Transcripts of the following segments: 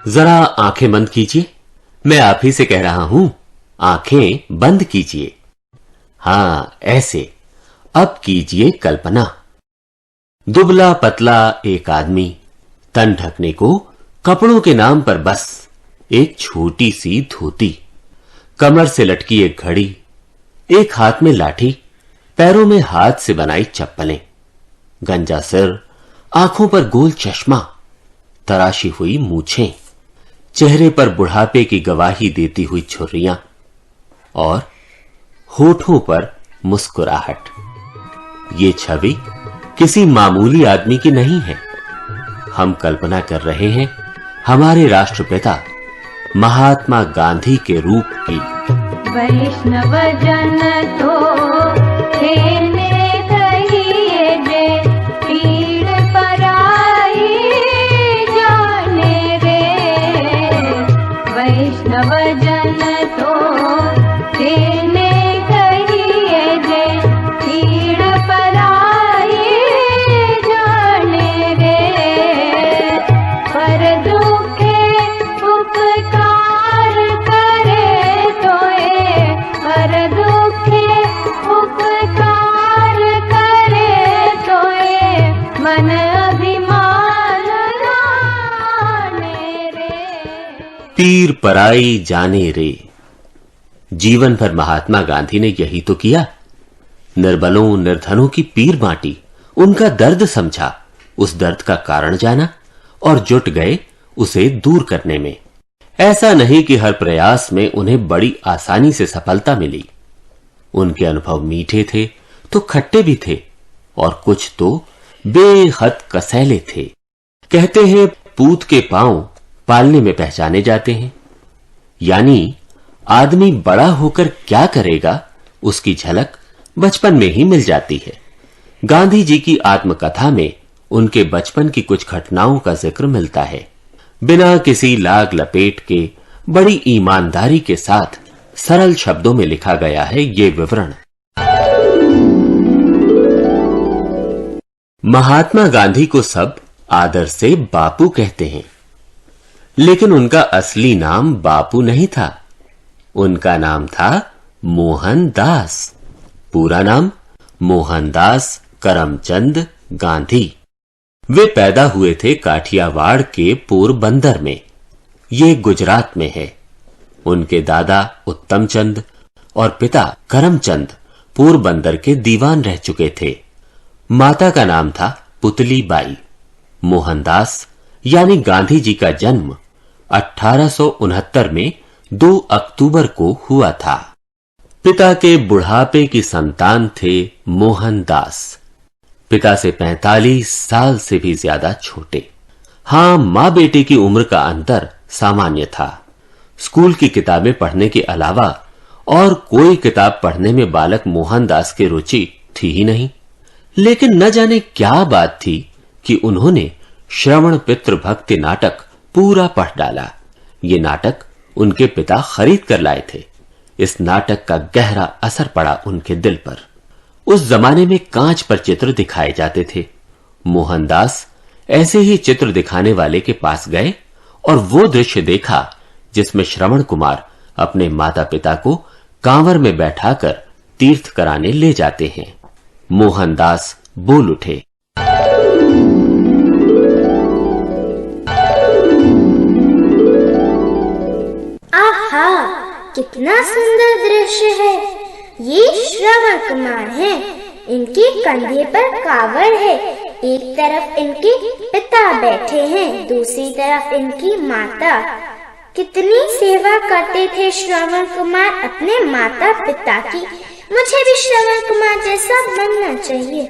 जरा आंखें बंद कीजिए। मैं आप ही से कह रहा हूं, आंखें बंद कीजिए। हां, ऐसे। अब कीजिए कल्पना। दुबला पतला एक आदमी, तन ढकने को कपड़ों के नाम पर बस एक छोटी सी धोती, कमर से लटकी एक घड़ी, एक हाथ में लाठी, पैरों में हाथ से बनाई चप्पलें, गंजा सिर, आंखों पर गोल चश्मा, तराशी हुई मूछें, चेहरे पर बुढ़ापे की गवाही देती हुई छुर्रियां और होठों पर मुस्कुराहट। ये छवि किसी मामूली आदमी की नहीं है। हम कल्पना कर रहे हैं हमारे राष्ट्रपिता महात्मा गांधी के रूप की। वैष्णव जन तो खेने कहिए जे, पीड़ पराई जाने रे। वैष्णव जन तो खेने कहिए जे, पीड़ पराई जाने रे। पर दुखे उपकार करे तोए, पर दुखे उपकार करे तोए, मन अभिमान राने रे। पीर पराई जाने रे। जीवन भर महात्मा गांधी ने यही तो किया। निर्बलों निर्धनों की पीर बांटी, उनका दर्द समझा, उस दर्द का कारण जाना और जुट गए उसे दूर करने में। ऐसा नहीं कि हर प्रयास में उन्हें बड़ी आसानी से सफलता मिली। उनके अनुभव मीठे थे तो खट्टे भी थे, और कुछ तो बेहद कसैले थे। कहते हैं पूत के पांव पालने में पहचाने जाते हैं, यानी आदमी बड़ा होकर क्या करेगा उसकी झलक बचपन में ही मिल जाती है। गांधी जी की आत्मकथा में उनके बचपन की कुछ घटनाओं का जिक्र मिलता है। बिना किसी लाग लपेट के बड़ी ईमानदारी के साथ सरल शब्दों में लिखा गया है ये विवरण। महात्मा गांधी को सब आदर से बापू कहते हैं, लेकिन उनका असली नाम बापू नहीं था। उनका नाम था मोहनदास। पूरा नाम मोहनदास करमचंद गांधी। वे पैदा हुए थे काठियावाड़ के पोरबंदर में, ये गुजरात में है। उनके दादा उत्तमचंद और पिता करमचंद पोरबंदर के दीवान रह चुके थे। माता का नाम था पुतली बाई। मोहनदास यानी गांधी जी का जन्म 1869 में 2 अक्टूबर को हुआ था। पिता के बुढ़ापे की संतान थे मोहनदास, पिता से 45 साल से भी ज्यादा छोटे। हां, मां बेटे की उम्र का अंतर सामान्य था। स्कूल की किताबें पढ़ने के अलावा और कोई किताब पढ़ने में बालक मोहनदास की रुचि थी ही नहीं। लेकिन न जाने क्या बात थी कि उन्होंने श्रवण पितृ भक्ति नाटक पूरा पढ़ डाला। ये नाटक उनके पिता खरीद कर लाए थे। इस नाटक का गहरा असर पड़ा उनके दिल पर। उस जमाने में कांच पर चित्र दिखाए जाते थे। मोहनदास ऐसे ही चित्र दिखाने वाले के पास गए और वो दृश्य देखा जिसमें श्रवण कुमार अपने माता पिता को कांवर में बैठाकर तीर्थ कराने ले जाते हैं। मोहनदास बोल उठे, आहा, कितना सुंदर दृश्य है। ये श्रवण कुमार हैं। इनके कंधे पर कावड़ है। एक तरफ इनके पिता बैठे हैं, दूसरी तरफ इनकी माता। कितनी सेवा करते थे श्रवण कुमार अपने माता पिता की। मुझे भी श्रवण कुमार जैसा बनना चाहिए।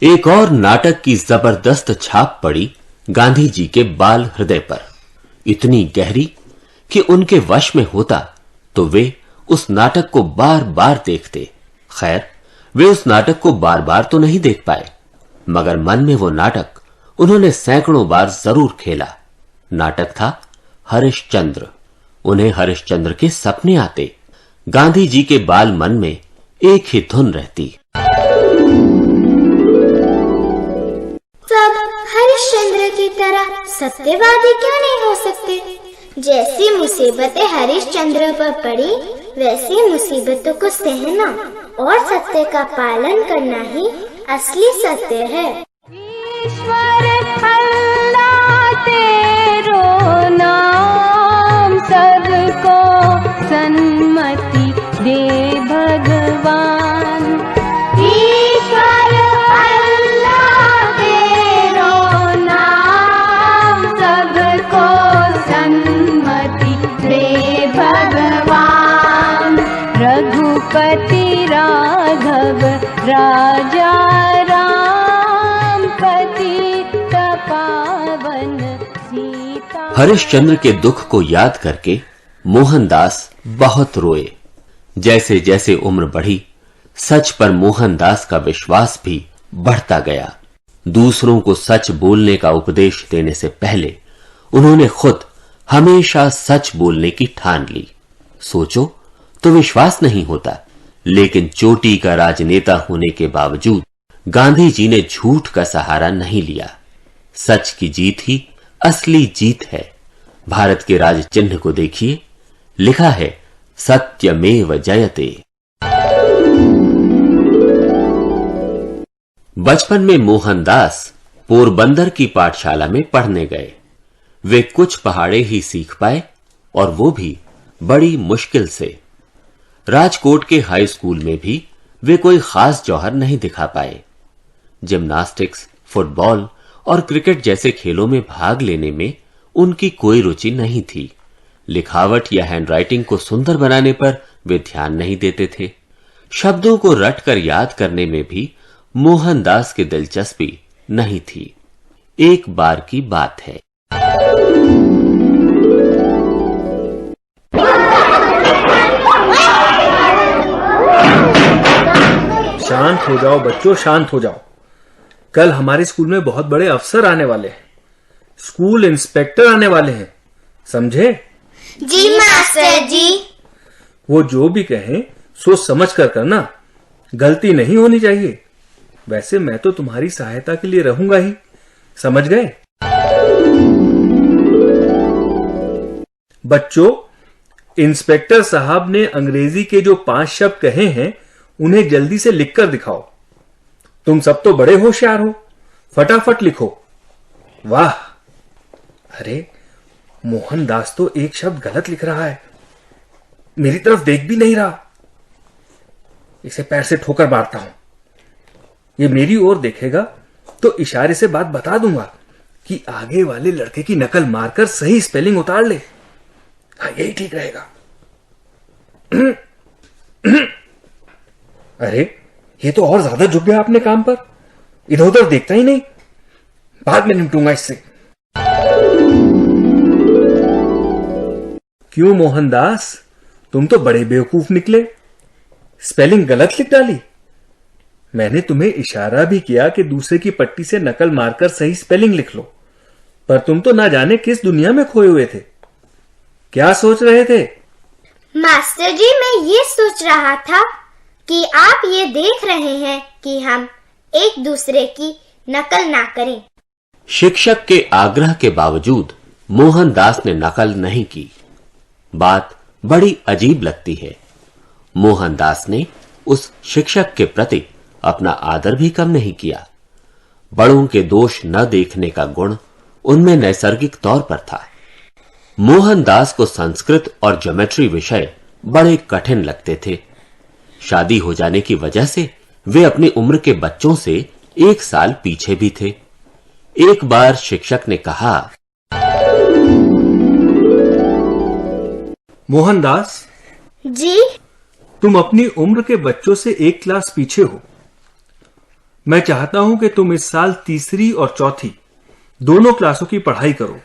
एक और नाटक की जबरदस्त छाप पड़ी गांधी जी के बाल हृदय पर, इतनी गहरी कि उनके वश में होता तो वे उस नाटक को बार बार देखते। खैर, वे उस नाटक को बार बार तो नहीं देख पाए, मगर मन में वो नाटक उन्होंने सैकड़ों बार जरूर खेला। नाटक था हरिश्चंद्र। उन्हें हरिश्चंद्र के सपने आते। गांधी जी के बाल मन में एक ही धुन रहती, सब हरिश्चंद्र की तरह सत्यवादी क्यों नहीं हो सकते? जैसी मुसीबतें हरिश्चंद्र पर पड़ी, वैसी मुसीबतों को सहना और सत्य का पालन करना ही असली सत्य है। ईश्वर अल्लाह तेरो नाम, सबको सन्मति दे भगवान। ईश्वर अल्लाह तेरो नाम, सबको सन्मति दे भगवान। रघुपति राघव राजा राम, पतित पावन सीता। हरिश्चंद्र के दुख को याद करके मोहनदास बहुत रोए। जैसे जैसे उम्र बढ़ी, सच पर मोहनदास का विश्वास भी बढ़ता गया। दूसरों को सच बोलने का उपदेश देने से पहले उन्होंने खुद हमेशा सच बोलने की ठान ली। सोचो तो विश्वास नहीं होता, लेकिन चोटी का राजनेता होने के बावजूद गांधी जी ने झूठ का सहारा नहीं लिया। सच की जीत ही असली जीत है। भारत के राज चिन्ह को देखिए, लिखा है सत्यमेव जयते। बचपन में मोहनदास पोरबंदर की पाठशाला में पढ़ने गए। वे कुछ पहाड़े ही सीख पाए, और वो भी बड़ी मुश्किल से। राजकोट के हाई स्कूल में भी वे कोई खास जौहर नहीं दिखा पाए। जिम्नास्टिक्स, फुटबॉल और क्रिकेट जैसे खेलों में भाग लेने में उनकी कोई रुचि नहीं थी। लिखावट या हैंडराइटिंग को सुंदर बनाने पर वे ध्यान नहीं देते थे। शब्दों को रटकर याद करने में भी मोहनदास की दिलचस्पी नहीं थी। एक बार की बात है, शांत हो जाओ बच्चों, शांत हो जाओ। कल हमारे स्कूल में बहुत बड़े अफसर आने वाले हैं। स्कूल इंस्पेक्टर आने वाले हैं, समझे? जी मास्टर जी। वो जो भी कहें सोच समझ कर करना, गलती नहीं होनी चाहिए। वैसे मैं तो तुम्हारी सहायता के लिए रहूंगा ही, समझ गए? बच्चों, इंस्पेक्टर साहब ने अंग्रेजी के जो 5 शब्द कहे हैं, उन्हें जल्दी से लिखकर दिखाओ। तुम सब तो बड़े होशियार हो, फटाफट लिखो। वाह! अरे मोहनदास तो एक शब्द गलत लिख रहा है, मेरी तरफ देख भी नहीं रहा। इसे पैर से ठोकर मारता हूं। ये मेरी ओर देखेगा तो इशारे से बात बता दूंगा कि आगे वाले लड़के की नकल मारकर सही स्पेलिंग उतार ले। हाँ, यही ठीक रहेगा। अरे ये तो और ज्यादा झुक गया अपने काम पर, इधर उधर देखता ही नहीं। बाद में निपटूंगा इससे। क्यों मोहनदास, तुम तो बड़े बेवकूफ निकले, स्पेलिंग गलत लिख डाली। मैंने तुम्हें इशारा भी किया कि दूसरे की पट्टी से नकल मारकर सही स्पेलिंग लिख लो, पर तुम तो ना जाने किस दुनिया में खोए हुए थे। क्या सोच रहे थे? मास्टर जी, मैं ये सोच रहा था कि आप ये देख रहे हैं कि हम एक दूसरे की नकल ना करें। शिक्षक के आग्रह के बावजूद मोहनदास ने नकल नहीं की। बात बड़ी अजीब लगती है। मोहनदास ने उस शिक्षक के प्रति अपना आदर भी कम नहीं किया। बड़ों के दोष न देखने का गुण उनमें नैसर्गिक तौर पर था। मोहनदास को संस्कृत और ज्योमेट्री विषय बड़े कठिन लगते थे। शादी हो जाने की वजह से वे अपनी उम्र के बच्चों से 1 साल पीछे भी थे। एक बार शिक्षक ने कहा, मोहनदास जी, तुम अपनी उम्र के बच्चों से 1 क्लास पीछे हो। मैं चाहता हूं कि तुम इस साल तीसरी और चौथी दोनों क्लासों की पढ़ाई करो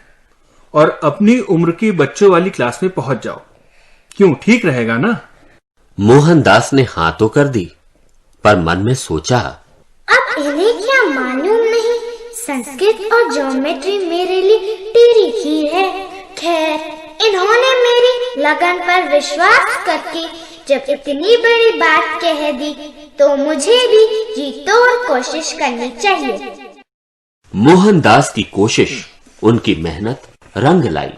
और अपनी उम्र की बच्चों वाली क्लास में पहुंच जाओ। क्यों, ठीक रहेगा ना? मोहनदास ने हाँ तो कर दी, पर मन में सोचा, अब इन्हें क्या मालूम नहीं, संस्कृत और ज्योमेट्री मेरे लिए टेढ़ी खीर है। खैर, इन्होंने मेरी लगन पर विश्वास करके जब इतनी बड़ी बात कह दी, तो मुझे भी जी तोड़ कोशिश करनी चाहिए। मोहनदास की कोशिश, उनकी मेहनत रंग लाई।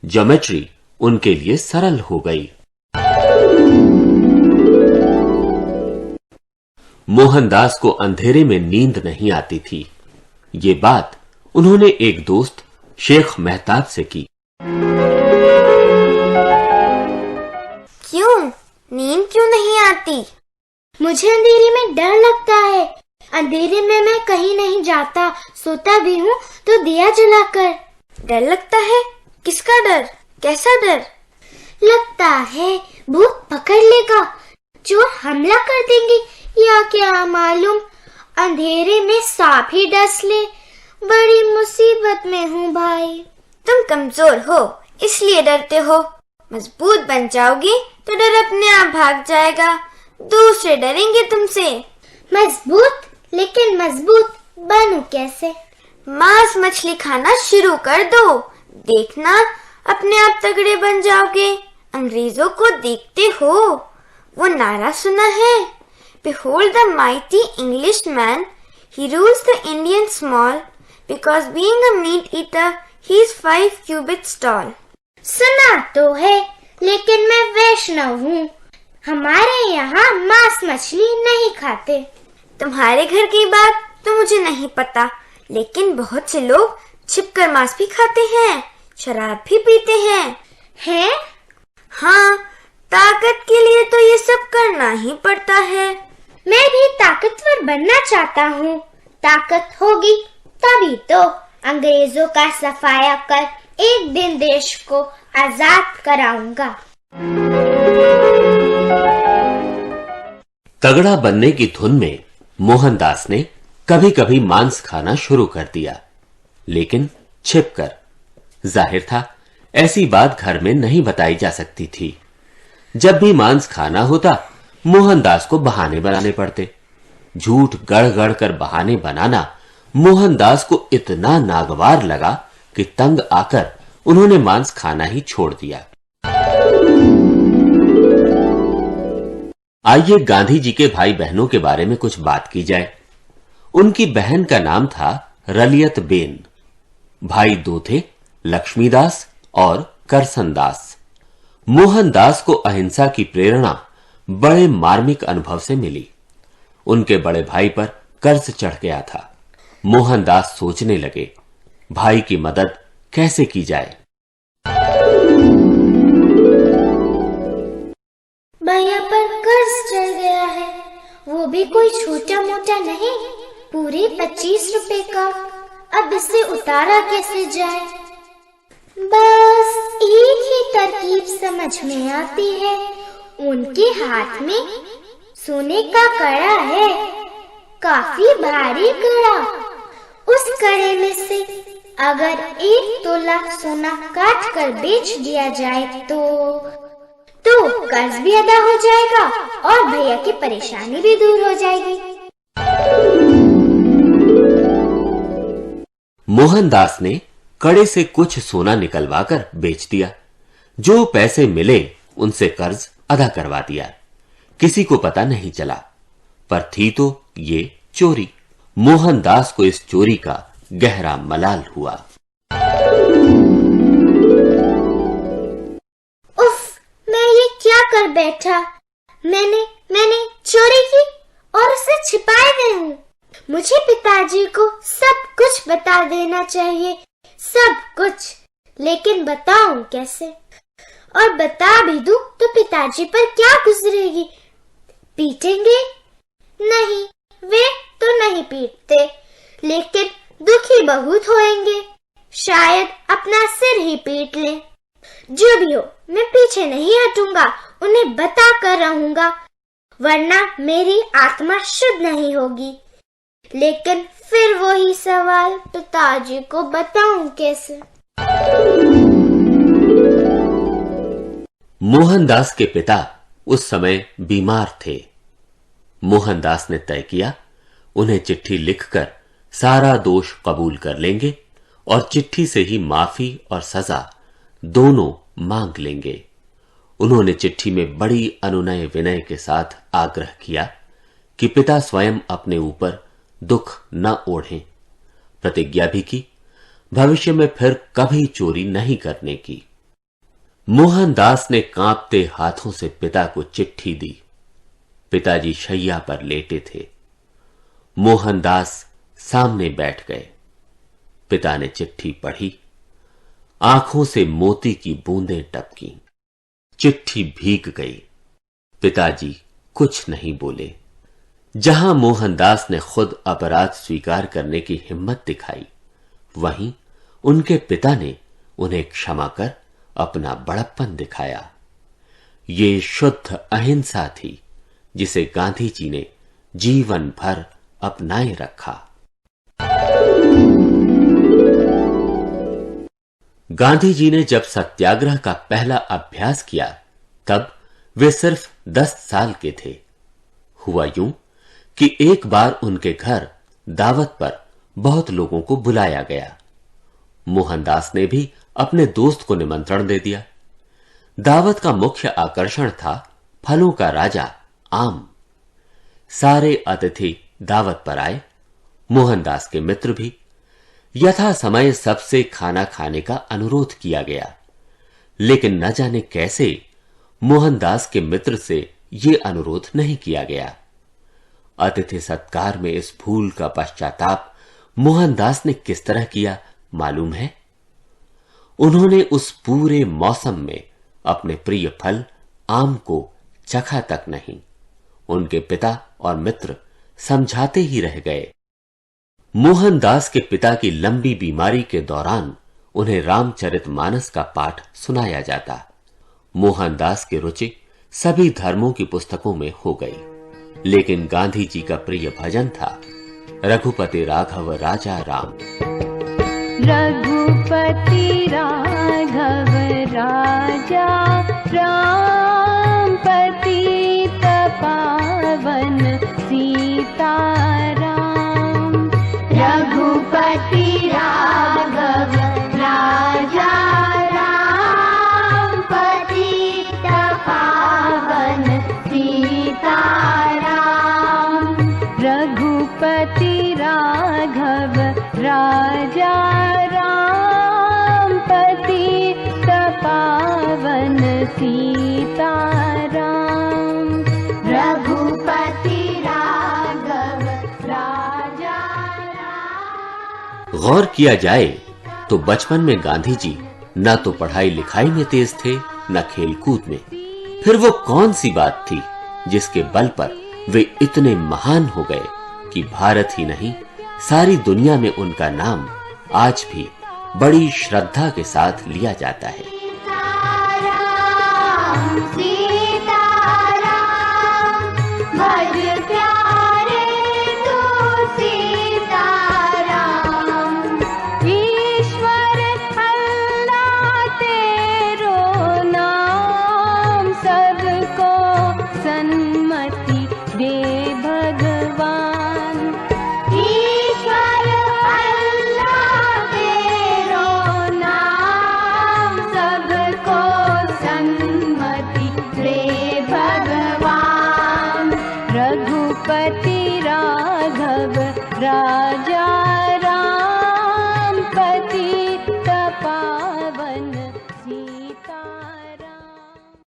ज्योमेट्री उनके लिए सरल हो गई। मोहनदास को अंधेरे में नींद नहीं आती थी। ये बात उन्होंने एक दोस्त शेख मेहताब से की। क्यों? नींद क्यों नहीं आती? मुझे अंधेरे में डर लगता है। अंधेरे में मैं कहीं नहीं जाता, सोता भी हूँ तो दिया जलाकर। डर लगता है? किसका डर? कैसा डर? लगता है भूत पकड़ लेगा, चोर हमला कर देंगे, या क्या मालूम अंधेरे में सांप ही डस ले। बड़ी मुसीबत में हूँ भाई। तुम कमजोर हो इसलिए डरते हो। मजबूत बन जाओगी तो डर अपने आप भाग जाएगा। दूसरे डरेंगे तुमसे। मजबूत? लेकिन मजबूत बनूं कैसे? मांस मछली खाना शुरू कर दो, देखना अपने आप तगड़े बन जाओगे। अंग्रेजों को देखते हो, वो नारा सुना है, Behold the mighty Englishman, he rules the Indian small, because being a meat eater, he is 5 cubits tall. सुना तो है, लेकिन मैं वैष्णव हूँ। हमारे यहाँ मांस मछली नहीं खाते। तुम्हारे घर की बात तो मुझे नहीं पता, लेकिन बहुत से लोग छिपकर मांस भी खाते हैं, शराब भी पीते हैं। हैं? हाँ, ताकत के लिए तो ये सब करना ही पड़ता है। मैं भी ताकतवर बनना चाहता हूँ। ताकत होगी तभी तो अंग्रेजों का सफाया कर एक दिन देश को आजाद कराऊंगा। तगड़ा बनने की धुन में मोहनदास ने कभी कभी मांस खाना शुरू कर दिया, लेकिन छिपकर। जाहिर था ऐसी बात घर में नहीं बताई जा सकती थी। जब भी मांस खाना होता, मोहनदास को बहाने बनाने पड़ते। झूठ गढ़ गढ़ कर बहाने बनाना मोहनदास को इतना नागवार लगा कि तंग आकर उन्होंने मांस खाना ही छोड़ दिया। आइए गांधी जी के भाई बहनों के बारे में कुछ बात की जाए। उनकी बहन का नाम था रलियत बेन। भाई दो थे, लक्ष्मीदास और करसनदास। मोहनदास को अहिंसा की प्रेरणा बड़े मार्मिक अनुभव से मिली। उनके बड़े भाई पर कर्ज चढ़ गया था। मोहनदास सोचने लगे, भाई की मदद कैसे की जाए। भैया पर कर्ज चढ़ गया है, वो भी कोई छोटा मोटा नहीं, पूरे 25 रुपए का। अब इसे उतारा कैसे जाए? बस एक ही तरकीब समझ में आती है। उनके हाथ में सोने का कड़ा है, काफी भारी कड़ा। उस कड़े में से अगर 1 तोला सोना काट कर बेच दिया जाए तो कर्ज भी अदा हो जाएगा और भैया की परेशानी भी दूर हो जाएगी। मोहनदास ने कड़े से कुछ सोना निकलवाकर बेच दिया। जो पैसे मिले उनसे कर्ज अदा करवा दिया। किसी को पता नहीं चला, पर थी तो ये चोरी। मोहनदास को इस चोरी का गहरा मलाल हुआ। उफ, मैं ये क्या कर बैठा? मैंने चोरी की और उसे छिपाए हुए हूँ। मुझे पिताजी को सब कुछ बता देना चाहिए, सब कुछ। लेकिन बताऊं कैसे? और बता भी दूं तो पिताजी पर क्या गुजरेगी? पीटेंगे? नहीं, वे तो नहीं पीटते, लेकिन दुखी बहुत होएंगे। शायद अपना सिर ही पीट लें। जो भी हो, मैं पीछे नहीं हटूंगा, उन्हें बता कर रहूंगा, वरना मेरी आत्मा शुद्ध नहीं होगी। लेकिन फिर वही सवाल, पिताजी को बताऊं कैसे? मोहनदास के पिता उस समय बीमार थे। मोहनदास ने तय किया, उन्हें चिट्ठी लिखकर सारा दोष कबूल कर लेंगे और चिट्ठी से ही माफी और सजा दोनों मांग लेंगे। उन्होंने चिट्ठी में बड़ी अनुनय विनय के साथ आग्रह किया कि पिता स्वयं अपने ऊपर दुख न ओढ़ें, प्रतिज्ञा भी की भविष्य में फिर कभी चोरी नहीं करने की। मोहनदास ने कांपते हाथों से पिता को चिट्ठी दी। पिताजी शैया पर लेटे थे। मोहनदास सामने बैठ गए। पिता ने चिट्ठी पढ़ी। आंखों से मोती की बूंदें टपकीं। चिट्ठी भीग गई। पिताजी कुछ नहीं बोले। जहां मोहनदास ने खुद अपराध स्वीकार करने की हिम्मत दिखाई, वहीं उनके पिता ने उन्हें क्षमा कर अपना बड़प्पन दिखाया। ये शुद्ध अहिंसा थी जिसे गांधी जी ने जीवन भर अपनाए रखा। गांधी जी ने जब सत्याग्रह का पहला अभ्यास किया तब वे सिर्फ 10 साल के थे। हुआ यूं कि एक बार उनके घर दावत पर बहुत लोगों को बुलाया गया। मोहनदास ने भी अपने दोस्त को निमंत्रण दे दिया। दावत का मुख्य आकर्षण था फलों का राजा आम। सारे अतिथि दावत पर आए, मोहनदास के मित्र भी। यथा समय सबसे खाना खाने का अनुरोध किया गया, लेकिन न जाने कैसे मोहनदास के मित्र से यह अनुरोध नहीं किया गया। अतिथि सत्कार में इस भूल का पश्चाताप मोहनदास ने किस तरह किया मालूम है? उन्होंने उस पूरे मौसम में अपने प्रिय फल आम को चखा तक नहीं। उनके पिता और मित्र समझाते ही रह गए। मोहनदास के पिता की लंबी बीमारी के दौरान उन्हें रामचरितमानस का पाठ सुनाया जाता। मोहनदास की रुचि सभी धर्मों की पुस्तकों में हो गई, लेकिन गांधी जी का प्रिय भजन था रघुपति राघव राजा राम। रघुपति राघव राजा राम, पतित पावन सीताराम। रघुपति राघव राजा राम, पतित पावन सीताराम। रघुपति राघव राजा राम, पतित पावन सीताराम। रघुपति राघव राजा राम। गौर किया जाए तो बचपन में गांधी जी न तो पढ़ाई लिखाई में तेज थे न खेलकूद में। फिर वो कौन सी बात थी जिसके बल पर वे इतने महान हो गए कि भारत ही नहीं सारी दुनिया में उनका नाम आज भी बड़ी श्रद्धा के साथ लिया जाता है। सन्मति